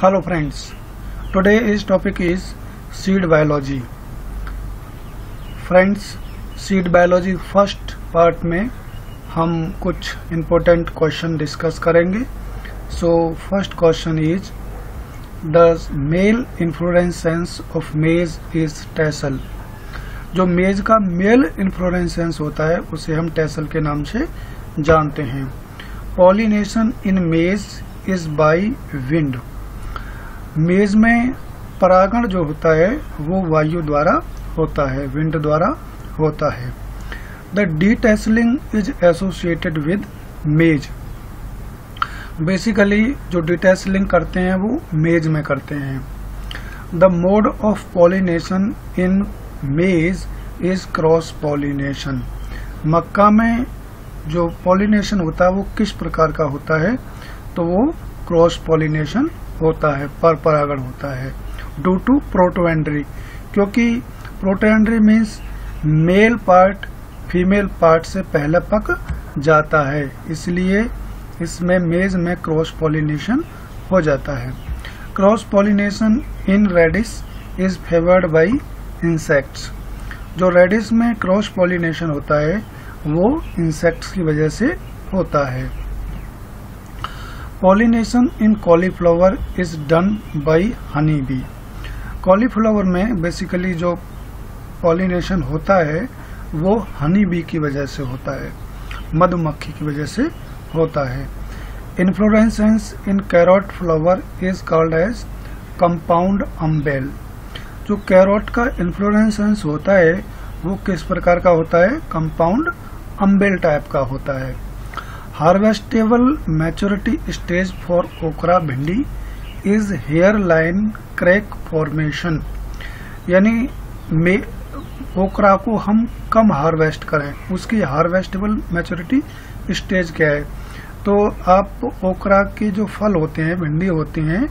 Hello friends, today's topic is seed biology. Friends, seed biology first part में हम कुछ important question discuss करेंगे. So first question is the male inflorescence of maize is tassel. जो maize का mail inflorescence होता है उसे हम टैसल के नाम से जानते हैं. पॉलिनेशन इन मेज इज बाय विंड. मेज में परागण जो होता है वो वायु द्वारा होता है, विंड द्वारा होता है. द डीटैसलिंग इज एसोसिएटेड विद मेज. बेसिकली जो डीटैसलिंग करते हैं वो मेज में करते हैं. The mode of pollination in मेज इज क्रॉस पॉलिनेशन. मक्का में जो पॉलिनेशन होता है वो किस प्रकार का होता है, तो वो क्रॉस पॉलिनेशन होता है, पर परागण होता है. ड्यू टू प्रोटोएंड्री, क्योंकि protandry means male part female part से पहले पक जाता है, इसलिए इसमें मेज में क्रॉस पॉलिनेशन हो जाता है. Cross pollination in radish is favoured by insects. जो रेडिस में क्रॉस पॉलिनेशन होता है वो इंसेक्ट्स की वजह से होता है. Pollination in cauliflower is done by honey bee. Cauliflower में बेसिकली जो पॉलिनेशन होता है वो हनी बी की वजह से होता है, मधुमक्खी की वजह से होता है. Inflorescence in carrot flower is called as compound umbel. जो कैरोट का इन्फ्लोरेसेंस होता है वो किस प्रकार का होता है, कंपाउंड अम्बेल टाइप का होता है. हार्वेस्टेबल मैच्योरिटी स्टेज फॉर ओकरा भिंडी is here line crack formation. यानी ओकरा को हम कम हार्वेस्ट करें, उसकी हार्वेस्टेबल मैच्योरिटी स्टेज क्या है, तो आप ओकरा के जो फल होते हैं, भिंडी होती हैं,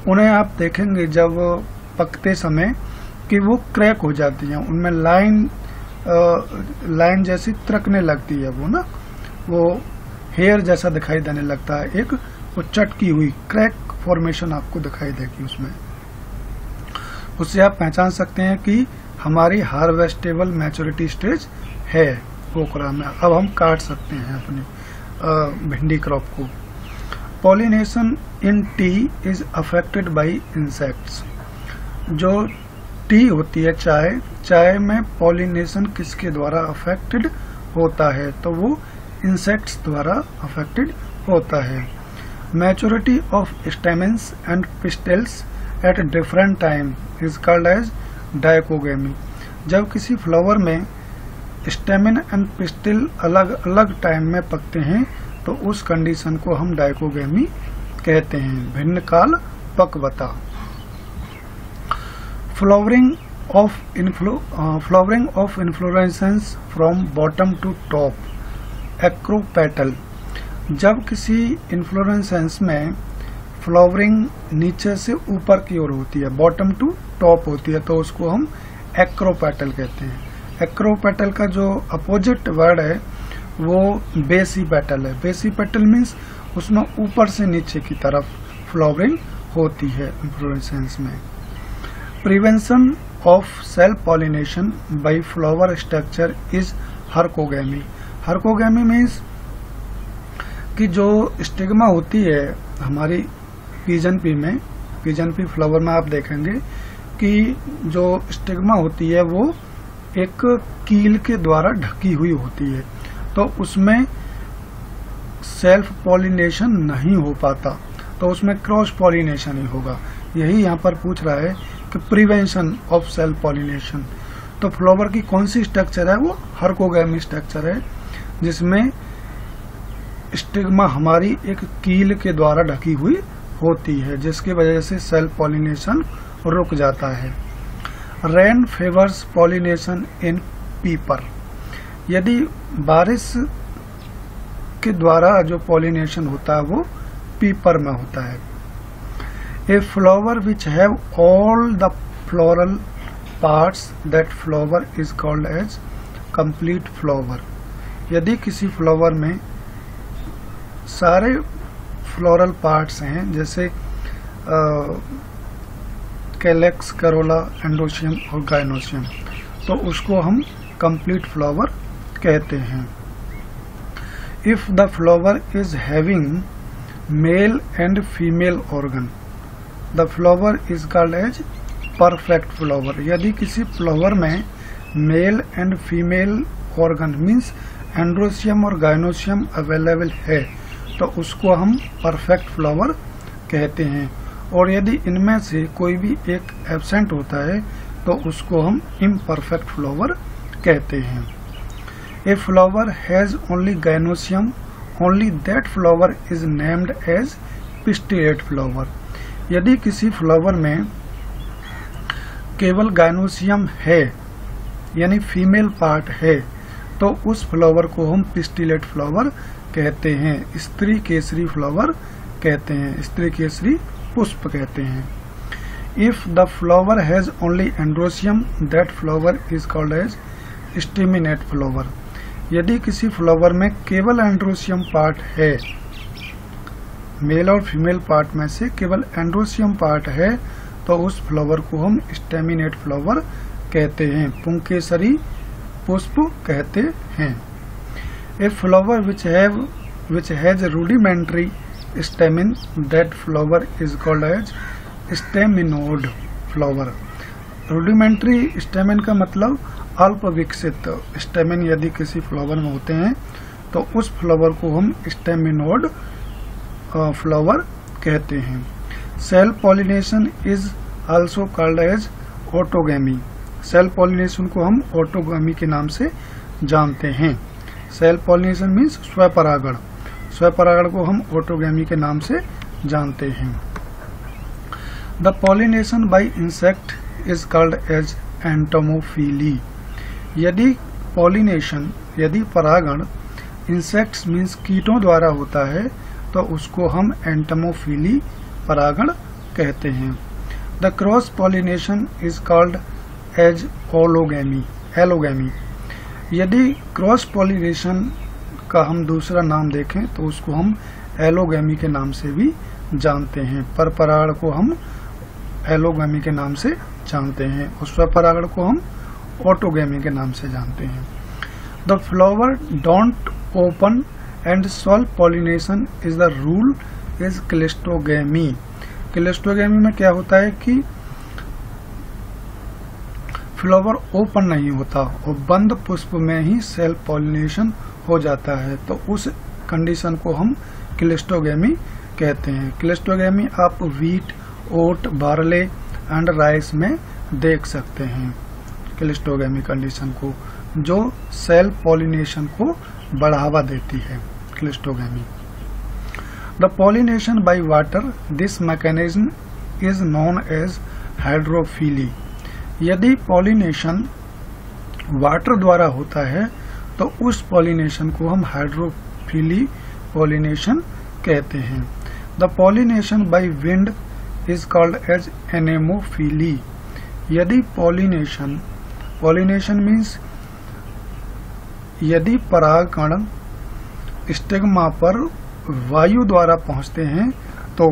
उन्हें आप देखेंगे जब पकते समय कि वो क्रैक हो जाती हैं, उनमें लाइन जैसी तिरकने लगती है, वो हेयर जैसा दिखाई देने लगता है, एक वो चटकी हुई क्रैक फॉर्मेशन आपको दिखाई देगी उसमें. उससे आप पहचान सकते हैं कि हमारी हार्वेस्टेबल मैच्योरिटी स्टेज है ओकरा में, अब हम काट सकते हैं अपनी भिंडी क्रॉप को. Pollination in T is affected by insects. जो टी होती है चाय में पॉलिनेशन किसके द्वारा अफेक्टेड होता है, तो वो इंसेक्ट्स द्वारा अफेक्टेड होता है. Maturity of stamens and pistils at different time is called as dichogamy. जब किसी फ्लावर में स्टेमेन एंड पिस्टल अलग अलग टाइम में पकते हैं तो उस कंडीशन को हम डायकोगेमी कहते हैं, भिन्न काल पक्वता. Flowering of inflorescence from bottom to top, acropetal. जब किसी इन्फ्लोरेसेंस में फ्लावरिंग नीचे से ऊपर की ओर होती है, बॉटम टू टॉप होती है, तो उसको हम एक्रोपेटल कहते हैं. एक्रोपेटल का जो अपोजिट वर्ड है वो बेसीपेटल है. बेसीपेटल मीन्स उसमें ऊपर से नीचे की तरफ फ्लावरिंग होती है इन्फ्लोरेसेंस में. Prevention of self pollination by flower structure is herkogamy. Herkogamy means कि जो स्टिग्मा होती है हमारी पिजन पी फ्लावर में आप देखेंगे कि जो स्टिग्मा होती है वो एक कील के द्वारा ढकी हुई होती है, तो उसमें सेल्फ पॉलिनेशन नहीं हो पाता, तो उसमें क्रॉस पॉलिनेशन ही होगा. यही यहाँ पर पूछ रहा है कि प्रिवेंशन ऑफ सेल्फ पॉलिनेशन. तो फ्लावर की कौन सी स्ट्रक्चर है, वो हर्कोगेमी स्ट्रक्चर है, जिसमें स्टिग्मा हमारी एक कील के द्वारा ढकी हुई होती है, जिसकी वजह से सेल्फ पॉलिनेशन रुक जाता है. रेन फेवर्स पॉलिनेशन इन पीपर. यदि बारिश के द्वारा जो पॉलिनेशन होता है वो पीपर में होता है. A flower which have all the floral parts that flower is called as complete flower. यदि किसी फ्लावर में सारे फ्लोरल पार्ट्स हैं, जैसे कैलेक्स, करोला, एंड्रोशियम और गाइनोशियम, तो उसको हम कंप्लीट फ्लावर कहते हैं। If the flower is having male and female organ, the flower is called as perfect flower. यदि किसी फ्लावर में male and female organ means androecium और गाइनोशियम अवेलेबल है तो उसको हम परफेक्ट फ्लावर कहते हैं, और यदि इनमें से कोई भी एक एब्सेंट होता है तो उसको हम इम्परफेक्ट फ्लावर कहते हैं। A flower has only gynoecium, only that flower is named as pistillate flower. यदि किसी फ्लावर में केवल गाइनोशियम है यानी फीमेल पार्ट है तो उस फ्लावर को हम पिस्टिलेट फ्लावर कहते हैं, स्त्री केसरी फ्लावर कहते हैं, स्त्री केसरी पुष्प कहते हैं। If the flower has only androecium that flower is called as staminate flower. यदि किसी फ्लावर में केवल एंड्रोशियम पार्ट है, मेल और फीमेल पार्ट में से केवल एंड्रोशियम पार्ट है तो उस फ्लावर को हम स्टेमिनेट फ्लावर कहते हैं, पुंकेसरी पुष्प कहते हैं। A flower which has rudimentary stamen, that flower is called as staminode flower। rudimentary stamen का मतलब अल्प विकसित स्टेमिन यदि किसी फ्लावर में होते हैं तो उस फ्लावर को हम स्टेमिनोड फ्लावर कहते हैं। Self pollination is also called as autogamy. Self pollination को हम ऑटोगैमी के नाम से जानते हैं। सेल पॉलिनेशन मीन्स स्वपरागण, स्वपरागण को हम ऑटोगैमी के नाम से जानते हैं। The pollination by insect is called as entomophily. यदि पॉलिनेशन यदि परागण इंसेक्ट्स मीन्स कीटों द्वारा होता है तो उसको हम एंटोमोफिली परागण कहते हैं। The cross pollination is called as allogamy, allogamy. यदि क्रॉस पॉलिनेशन का हम दूसरा नाम देखें तो उसको हम एलोगैमी के नाम से भी जानते हैं। पर परागण को हम एलोगैमी के नाम से जानते हैं और स्वपरागण को हम ऑटोगैमी के नाम से जानते हैं। The flower don't open and self pollination is the rule is cleistogamy. Cleistogamy में क्या होता है कि फ्लावर ओपन नहीं होता और बंद पुष्प में ही सेल्फ पॉलिनेशन हो जाता है, तो उस कंडीशन को हम क्लिस्टोगैमी कहते हैं। क्लिस्टोगैमी आप wheat, oat, barley and rice में देख सकते हैं क्लिस्टोगैमी कंडीशन को, जो सेल्फ पॉलिनेशन को बढ़ावा देती है cleistogamy. The pollination by water, this mechanism is known as hydrophily. यदि पॉलिनेशन वाटर द्वारा होता है तो उस पॉलिनेशन को हम हाइड्रोफिली पॉलिनेशन कहते हैं। The pollination by wind is called as anemophily. यदि पॉलिनेशन मीन्स यदि परागकण स्टिग्मा पर वायु द्वारा पहुंचते हैं तो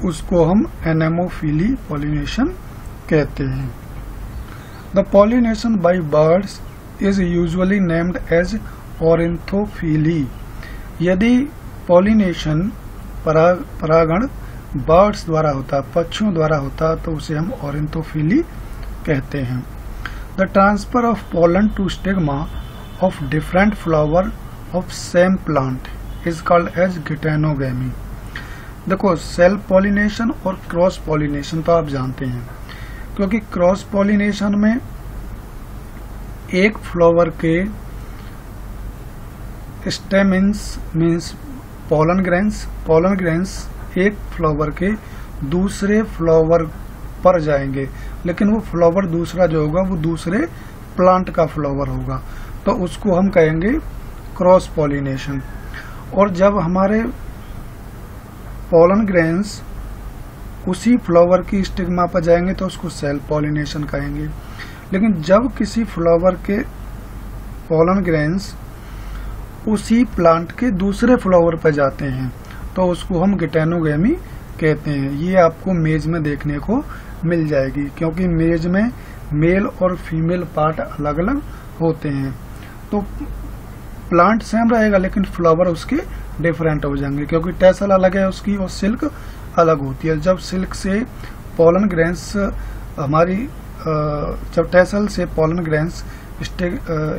उसको हम एनेमोफिली पॉलिनेशन कहते हैं। The pollination by birds is usually named as ornithophily. यदि पॉलिनेशन परागण बर्ड्स द्वारा होता, पक्षियों द्वारा होता तो उसे हम ऑरिन्थोफिली कहते हैं। The transfer of pollen to stigma of different flower of same plant is called as geitonogamy. देखो, सेल्फ पॉलिनेशन और क्रॉस पॉलिनेशन तो आप जानते हैं, क्योंकि क्रॉस पॉलिनेशन में एक फ्लावर के स्टेमिन्स मीन्स पोलन ग्रेन्स एक फ्लावर के दूसरे फ्लावर पर जाएंगे, लेकिन वो फ्लावर दूसरा जो होगा वो दूसरे प्लांट का फ्लावर होगा, तो उसको हम कहेंगे क्रॉस पॉलिनेशन। और जब हमारे पोलन ग्रेन्स उसी फ्लावर की स्टिग्मा पर जाएंगे तो उसको सेल्फ पॉलिनेशन कहेंगे। लेकिन जब किसी फ्लावर के पोलन ग्रेन्स उसी प्लांट के दूसरे फ्लावर पर जाते हैं तो उसको हम गिटेनोगैमी कहते हैं। ये आपको मेज में देखने को मिल जाएगी, क्योंकि मेज में मेल और फीमेल पार्ट अलग अलग होते हैं। तो प्लांट सेम रहेगा लेकिन फ्लावर उसके डिफरेंट हो जाएंगे, क्योंकि टेसल अलग है उसकी और सिल्क अलग होती है। जब सिल्क से पॉलन ग्रेन्स जब टेसल से पॉलन ग्रेन्स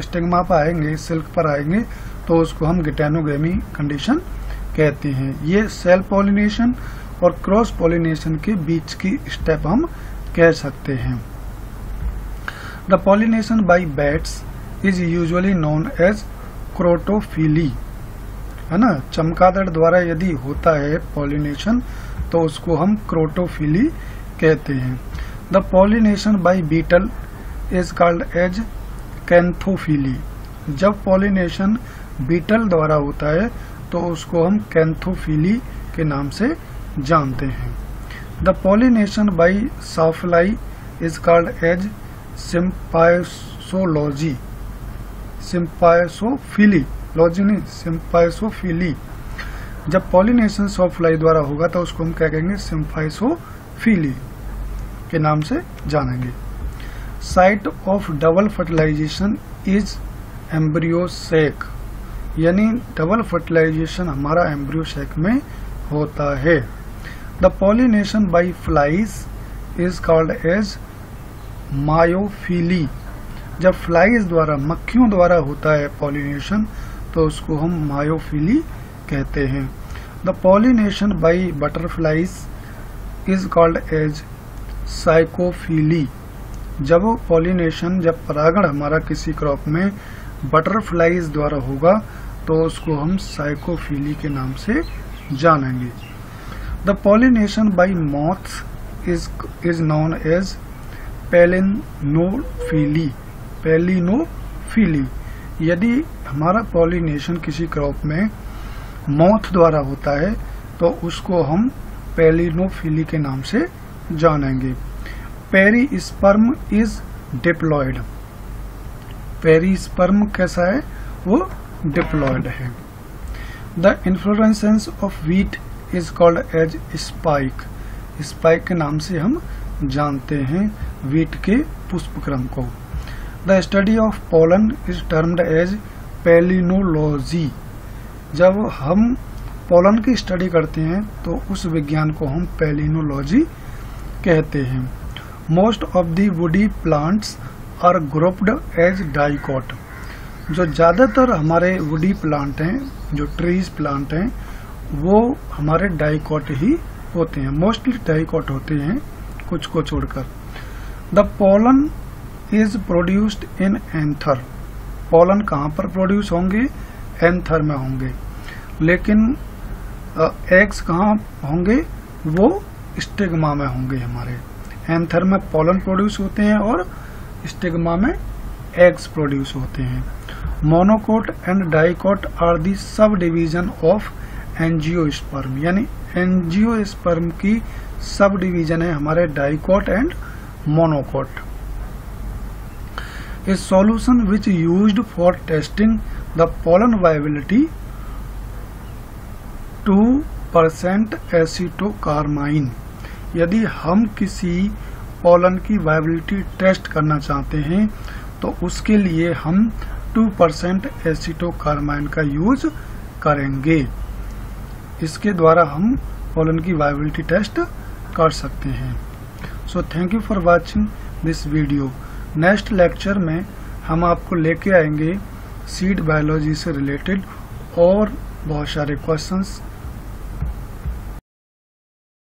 स्टिग्मा पर आएंगे, सिल्क पर आएंगे, तो उसको हम गिटेनोगेमी कंडीशन कहते हैं। ये सेल पॉलिनेशन और क्रॉस पॉलिनेशन के बीच की स्टेप हम कह सकते हैं। The pollination by bats is usually known as crotophily, है ना। चमगादड़ द्वारा यदि होता है पॉलिनेशन तो उसको हम क्रोटोफिली कहते हैं। The pollination by beetle is called as cantharophily. जब पॉलिनेशन बीटल द्वारा होता है तो उसको हम कैंथोफिली के नाम से जानते हैं। The pollination by sawfly is called as sympiosology, sympiosophily, logy नहीं, सिम्पायोसोफिली। जब पॉलिनेशन सॉफ्लाई द्वारा होगा तो उसको हम क्या कहेंगे, सिम्पायोसोफिली के नाम से जानेंगे। Site of double fertilization is embryo sac, यानी डबल फर्टिलाइजेशन हमारा एम्ब्रियो सैक में होता है। The pollination by flies is called as myophily. जब फ्लाइज द्वारा, मक्खियों द्वारा होता है पॉलिनेशन तो उसको हम मायोफिली कहते हैं। The pollination by butterflies is called as psychophily. जब पॉलिनेशन, जब परागण हमारा किसी क्रॉप में बटरफ्लाइज द्वारा होगा तो उसको हम साइकोफिली के नाम से जानेंगे। The pollination by moths is known as phalaenophily, phalaenophily. यदि हमारा पॉलिनेशन किसी क्रॉप में मॉथ द्वारा होता है तो उसको हम पैलिनोफिली के नाम से जानेंगे। पेरिस्पर्म इज डिप्लॉयड, पेरिस्पर्म कैसा है, वो डिप्लॉयड है। The inflorescence of wheat is called as spike, spike के नाम से हम जानते हैं व्हीट के पुष्पक्रम को। The study of pollen is termed as palynology. जब हम पोलन की स्टडी करते हैं तो उस विज्ञान को हम पैलिनोलॉजी कहते हैं। Most of the woody plants are grouped as dicot. जो ज्यादातर हमारे वुडी प्लांट हैं, जो ट्रीज प्लांट हैं, वो हमारे डाइकॉट ही होते हैं, मोस्टली डाइकॉट होते हैं, कुछ को छोड़कर। The pollen is produced in anther. Pollen कहाँ पर प्रोड्यूस होंगे, एंथर में होंगे, लेकिन एग्स कहाँ होंगे, वो स्टिग्मा में होंगे। हमारे एंथर में पोलन प्रोड्यूस होते हैं और स्टिग्मा में एग्स प्रोड्यूस होते हैं। Monocot and dicot are the sub division of angiosperm, यानी एंजियोस्पर्म की सब डिवीजन है हमारे dicot and monocot. A solution which used for testing the pollen viability 2% एसिटोकार्माइन। यदि हम किसी पोलन की वायबिलिटी टेस्ट करना चाहते हैं तो उसके लिए हम 2% एसिटोकार्माइन का यूज करेंगे। इसके द्वारा हम पोलन की वायबिलिटी टेस्ट कर सकते हैं। So thank you for watching this video. Next lecture में हम आपको लेके आएंगे सीड बायोलॉजी से रिलेटेड और बहुत सारे क्वेश्चंस